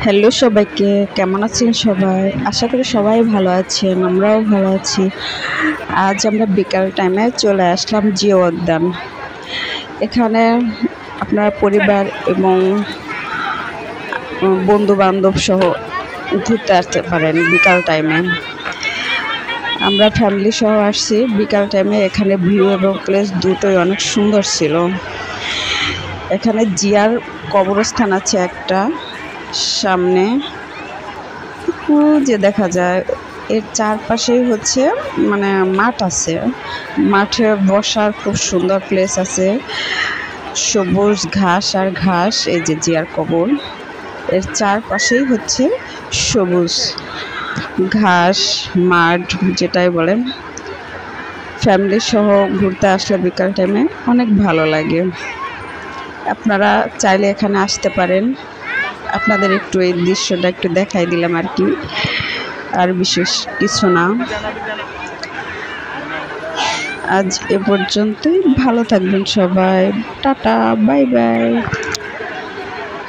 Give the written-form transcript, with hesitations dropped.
Hello সবাইকে, কেমন আছেন সবাই? আশা করি সবাই ভালো আছেন, আমরাও ভালো আছি। আজ আমরা বিকাল টাইমে চলে আসলাম জিও উদ্যান। এখানে আপনার পরিবার এবং বন্ধু বান্ধব সহ ঘুরতে আসতে পারেন বিকাল টাইমে। আমরা ফ্যামিলি সহ আসছি বিকাল টাইমে। এখানে ভিউ এবং প্লেস দুটোই অনেক সুন্দর ছিল। এখানে জিয়ার কবরস্থান আছে একটা সামনে, যে দেখা যায় এর চারপাশেই হচ্ছে মানে মাঠ আছে। মাঠে বসার খুব সুন্দর প্লেস আছে, সবুজ ঘাস আর ঘাস। এই যে জিয়ার কবর, এর চারপাশেই হচ্ছে সবুজ ঘাস মাঠ যেটাই বলেন। ফ্যামিলি সহ ঘুরতে আসলে বিকাল টাইমে অনেক ভালো লাগে। আপনারা চাইলে এখানে আসতে পারেন। আপনাদের একটু এই দৃশ্যটা একটু দেখাই দিলাম আর কি, আর বিশেষ কিছু না। আজ এ পর্যন্তই। ভালো থাকবেন সবাই। Tata, bye bye.